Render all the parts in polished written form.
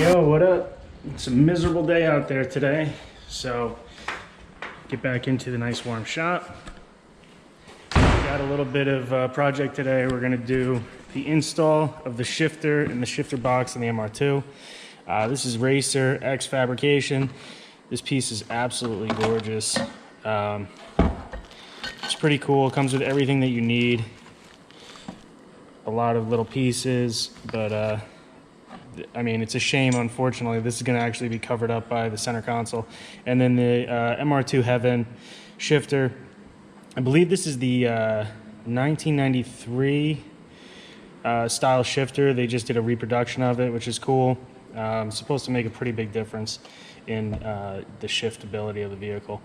Yo, what up? It's a miserable day out there today, so get back into the nice warm shop. Got a little bit of a project today. We're gonna do the install of the shifter and the shifter box on the MR2. This is Racer X Fabrication. This piece is absolutely gorgeous. It's pretty cool. It comes with everything that you need. A lot of little pieces, but I mean, it's a shame, unfortunately. This is going to actually be covered up by the center console. And then the MR2 Heaven shifter. I believe this is the 1993 style shifter. They just did a reproduction of it, which is cool. It's supposed to make a pretty big difference in the shiftability of the vehicle.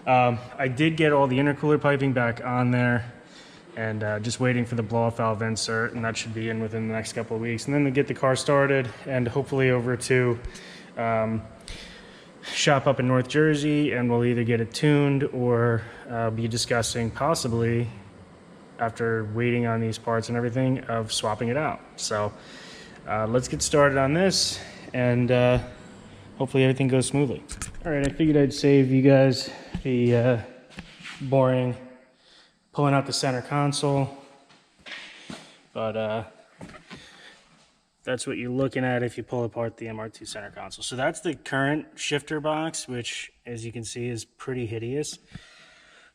I did get all the intercooler piping back on there. And just waiting for the blow-off valve insert, and that should be in within the next couple of weeks. And then to get the car started and hopefully over to shop up in North Jersey, and we'll either get it tuned or be discussing possibly, after waiting on these parts and everything, of swapping it out. So let's get started on this, and hopefully everything goes smoothly. All right, I figured I'd save you guys the boring pulling out the center console, but that's what you're looking at if you pull apart the MR2 center console. So that's the current shifter box, which, as you can see, is pretty hideous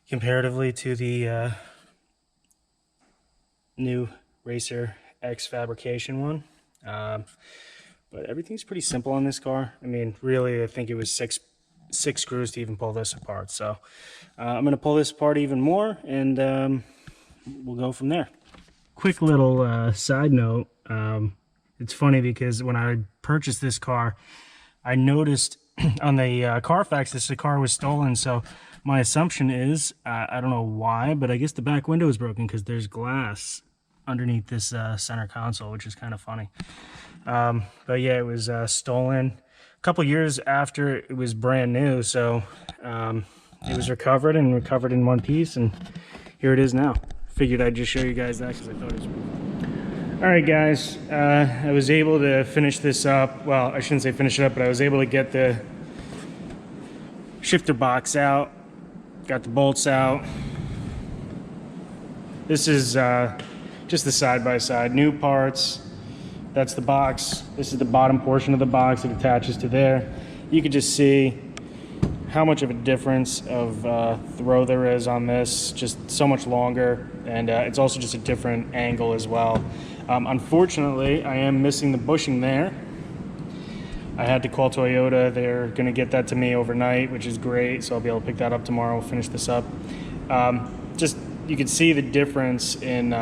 comparatively to the new Racer X Fabrication one. But everything's pretty simple on this car. I mean, really, I think it was six screws to even pull this apart. So I'm going to pull this apart even more, and we'll go from there. Quick little side note. It's funny because when I purchased this car, I noticed on the Carfax that the car was stolen. So my assumption is, I don't know why, but I guess the back window is broken because there's glass underneath this center console, which is kind of funny. But yeah, it was stolen a couple years after it was brand new, so it was recovered in one piece, and here it is now. Figured I'd just show you guys that because I thought it was cool. All right, guys, I was able to finish this up. Well, I shouldn't say finish it up, but I was able to get the shifter box out, got the bolts out. This is just the side-by-side, new parts. That's the box. This is the bottom portion of the box. It attaches to there. You can just see how much of a difference of throw there is on this. Just so much longer, and it's also just a different angle as well. Unfortunately, I am missing the bushing there. I had to call Toyota. They're going to get that to me overnight, which is great. So I'll be able to pick that up tomorrow. We'll finish this up. Just you can see the difference in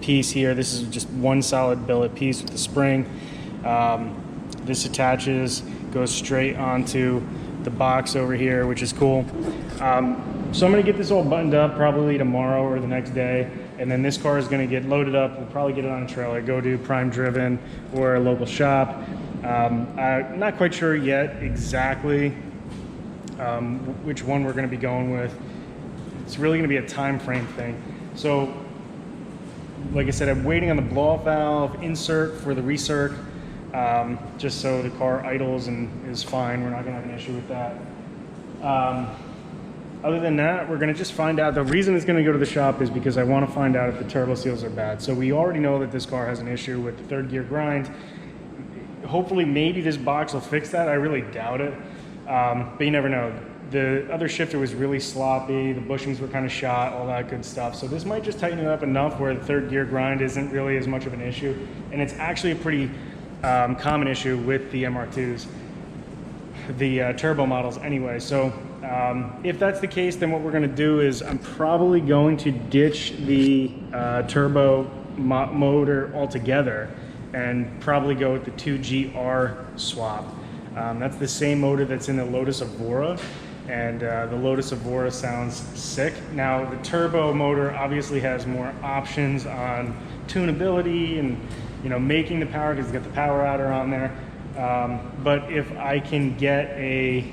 piece here. This is just one solid billet piece with the spring. This attaches, goes straight onto the box over here, which is cool. So I'm gonna get this all buttoned up probably tomorrow or the next day, and then this car is gonna get loaded up. We'll probably get it on a trailer, go to Prime Driven or a local shop. I'm not quite sure yet exactly which one we're gonna be going with. It's really gonna be a time frame thing. So like I said, I'm waiting on the blow-off valve insert for the recirc, just so the car idles and is fine. We're not going to have an issue with that. Other than that, we're going to just find out. The reason it's going to go to the shop is because I want to find out if the turbo seals are bad. So we already know that this car has an issue with the third gear grind. Hopefully, maybe this box will fix that. I really doubt it, but you never know. The other shifter was really sloppy, the bushings were kind of shot, all that good stuff. So this might just tighten it up enough where the third gear grind isn't really as much of an issue. And it's actually a pretty common issue with the MR2s, the turbo models anyway. So if that's the case, then what we're gonna do is I'm probably going to ditch the turbo motor altogether and probably go with the 2GR swap. That's the same motor that's in the Lotus Evora. And the Lotus Evora sounds sick. Now the turbo motor obviously has more options on tunability and, you know, making the power, because it's got the power adder on there. But if I can get a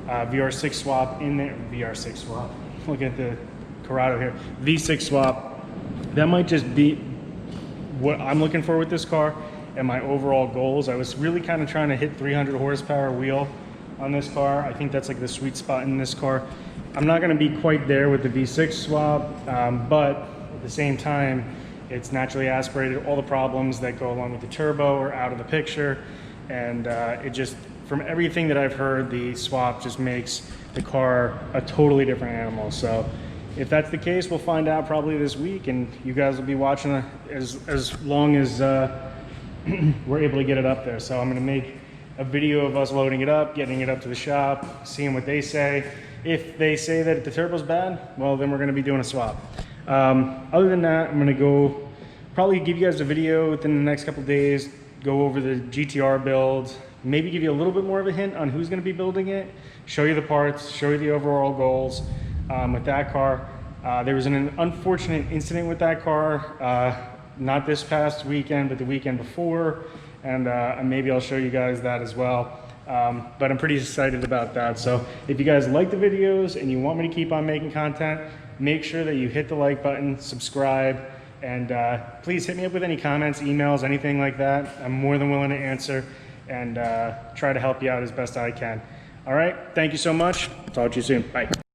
VR6 swap in there, VR6 swap, look at the Corrado here, V6 swap, that might just be what I'm looking for with this car. and my overall goals. I was really kind of trying to hit 300 horsepower wheel on this car. I think that's like the sweet spot in this car. I'm not going to be quite there with the V6 swap, but at the same time, it's naturally aspirated. All the problems that go along with the turbo are out of the picture, and it just, from everything that I've heard, the swap just makes the car a totally different animal. So if that's the case, we'll find out probably this week, and you guys will be watching as long as we're able to get it up there. So I'm going to make a video of us loading it up, getting it up to the shop, seeing what they say. If they say that the turbo's bad, well, then we're going to be doing a swap. Other than that, I'm going to go probably give you guys a video within the next couple days, go over the GTR build, maybe give you a little bit more of a hint on who's going to be building it, show you the parts, show you the overall goals with that car. There was an unfortunate incident with that car, not this past weekend, but the weekend before, and maybe I'll show you guys that as well. But I'm pretty excited about that. So if you guys like the videos and you want me to keep on making content, make sure that you hit the like button, subscribe, and please hit me up with any comments, emails, anything like that. I'm more than willing to answer and try to help you out as best I can. All right, thank you so much. Talk to you soon. Bye.